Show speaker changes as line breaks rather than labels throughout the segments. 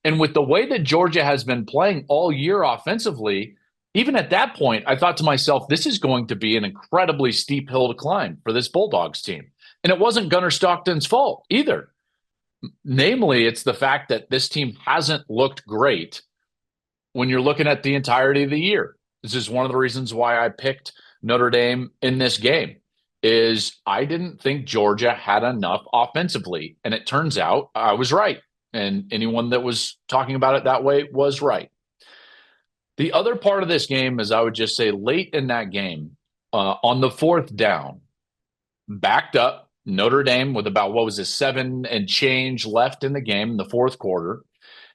And with the way that Georgia has been playing all year offensively, even at that point, I thought to myself, this is going to be an incredibly steep hill to climb for this Bulldogs team. And it wasn't Gunnar Stockton's fault either. Namely, it's the fact that this team hasn't looked great when you're looking at the entirety of the year. This is one of the reasons why I picked Notre Dame in this game is I didn't think Georgia had enough offensively. And it turns out I was right. And anyone that was talking about it that way was right. The other part of this game is I would just say late in that game, on the fourth down, backed up Notre Dame with about, what was it, 7 and change left in the game in the fourth quarter.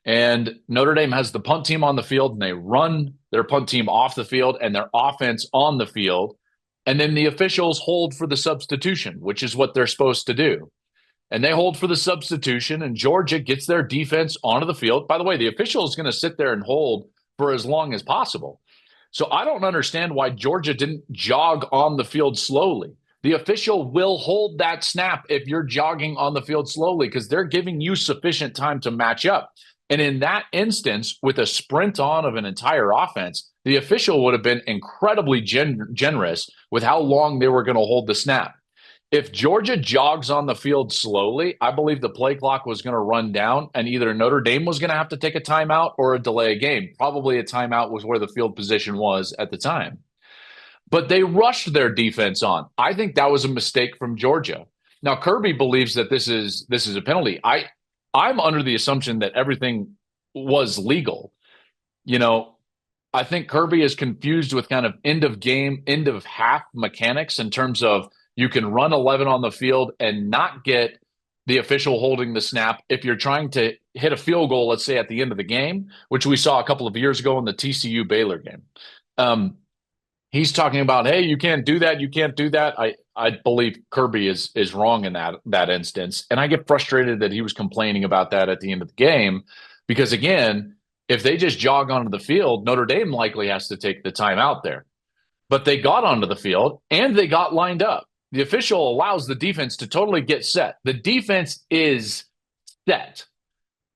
And Notre Dame has the punt team on the field, and they run their punt team off the field and their offense on the field. And then the officials hold for the substitution, which is what they're supposed to do. And they hold for the substitution, and Georgia gets their defense onto the field. By the way, the official is going to sit there and hold for as long as possible. So I don't understand why Georgia didn't jog on the field slowly. The official will hold that snap if you're jogging on the field slowly because they're giving you sufficient time to match up. And in that instance, with a sprint on of an entire offense, the official would have been incredibly generous with how long they were going to hold the snap. If Georgia jogs on the field slowly, I believe the play clock was going to run down and either Notre Dame was going to have to take a timeout or a delay a game. Probably a timeout was where the field position was at the time. But they rushed their defense on. I think that was a mistake from Georgia. Now, Kirby believes that this is a penalty. I'm under the assumption that everything was legal. You know, I think Kirby is confused with kind of end of game, end of half mechanics in terms of you can run 11 on the field and not get the official holding the snap if you're trying to hit a field goal, let's say at the end of the game, which we saw a couple of years ago in the TCU Baylor game. He's talking about, hey, you can't do that. You can't do that. I believe Kirby is wrong in that instance. And I get frustrated that he was complaining about that at the end of the game because, again, if they just jog onto the field, Notre Dame likely has to take the time out there. But they got onto the field and they got lined up. The official allows the defense to totally get set. The defense is set.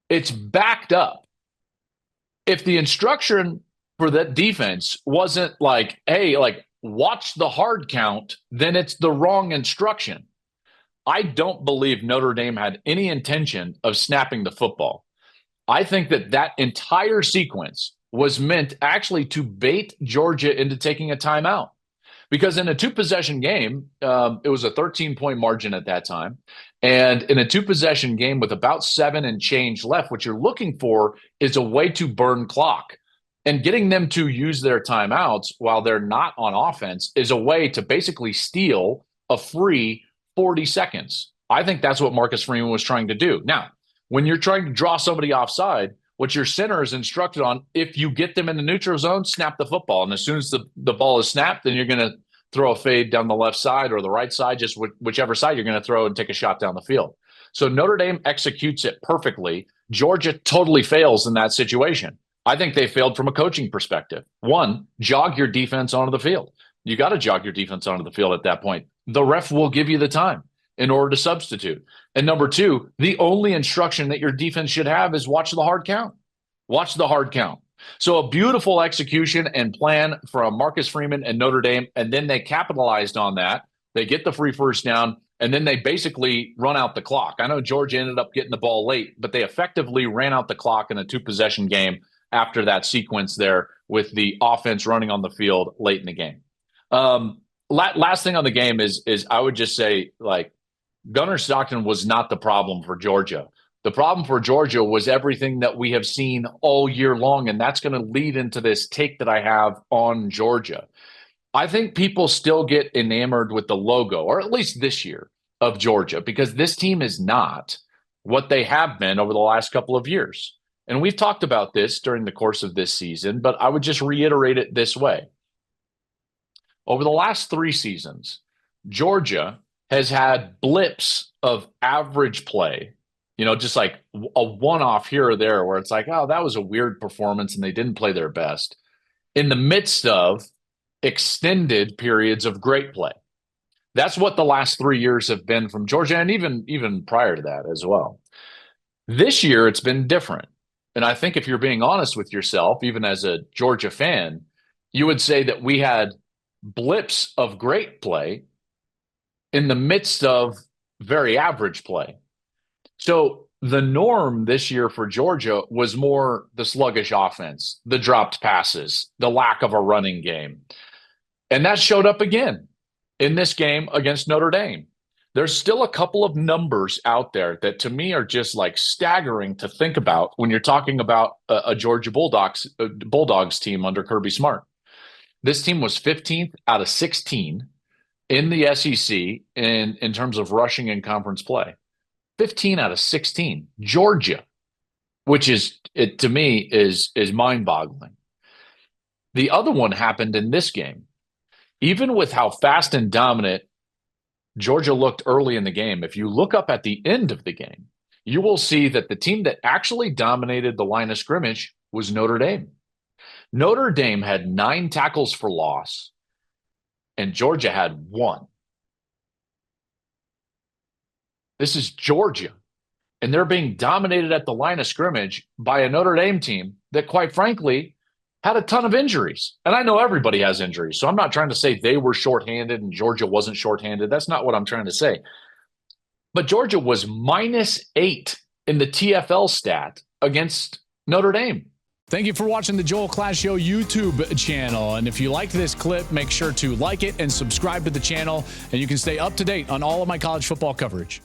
It's backed up. If the instruction for that defense wasn't like, hey, like watch the hard count, then it's the wrong instruction. I don't believe Notre Dame had any intention of snapping the football. I think that entire sequence was meant actually to bait Georgia into taking a timeout. Because in a two-possession game, it was a 13-point margin at that time. And in a two-possession game with about 7 and change left, what you're looking for is a way to burn clock. And getting them to use their timeouts while they're not on offense is a way to basically steal a free 40 seconds. I think that's what Marcus Freeman was trying to do. Now, when you're trying to draw somebody offside, what your center is instructed on, if you get them in the neutral zone, snap the football. And as soon as the ball is snapped, then you're going to throw a fade down the left side or the right side, just whichever side you're going to throw and take a shot down the field. So Notre Dame executes it perfectly. Georgia totally fails in that situation. I think they failed from a coaching perspective. One, jog your defense onto the field. You got to jog your defense onto the field at that point. The ref will give you the time in order to substitute. And number two, the only instruction that your defense should have is watch the hard count. Watch the hard count. So a beautiful execution and plan from Marcus Freeman and Notre Dame, and then they capitalized on that. They get the free first down, and then they basically run out the clock. I know Georgia ended up getting the ball late, but they effectively ran out the clock in a two-possession game after that sequence there with the offense running on the field late in the game. Last thing on the game is I would just say, like, Gunnar Stockton was not the problem for Georgia. The problem for Georgia was everything that we have seen all year long, and that's going to lead into this take that I have on Georgia. I think people still get enamored with the logo, or at least this year, of Georgia, because this team is not what they have been over the last couple of years. And we've talked about this during the course of this season, but I would just reiterate it this way. Over the last 3 seasons, Georgia has had blips of average play, you know, just like a one-off here or there where it's like, oh, that was a weird performance and they didn't play their best, in the midst of extended periods of great play. That's what the last 3 years have been from Georgia, and even prior to that as well. This year, it's been different. And I think if you're being honest with yourself, even as a Georgia fan, you would say that we had blips of great play in the midst of very average play. So the norm this year for Georgia was more the sluggish offense, the dropped passes, the lack of a running game. And that showed up again in this game against Notre Dame. There's still a couple of numbers out there that to me are just like staggering to think about when you're talking about a Georgia Bulldogs team under Kirby Smart. This team was 15th out of 16 in the SEC in terms of rushing in conference play. 15 out of 16. Georgia, which is, it to me, is mind-boggling. The other one happened in this game. Even with how fast and dominant Georgia looked early in the game, if you look up at the end of the game, you will see that the team that actually dominated the line of scrimmage was Notre Dame. Notre Dame had 9 tackles for loss, and Georgia had 1. This is Georgia, and they're being dominated at the line of scrimmage by a Notre Dame team that, quite frankly, had a ton of injuries. And I know everybody has injuries, so I'm not trying to say they were shorthanded and Georgia wasn't shorthanded. That's not what I'm trying to say. But Georgia was -8 in the TFL stat against Notre Dame.
Thank you for watching the Joel Klatt Show YouTube channel. And if you liked this clip, make sure to like it and subscribe to the channel, and you can stay up to date on all of my college football coverage.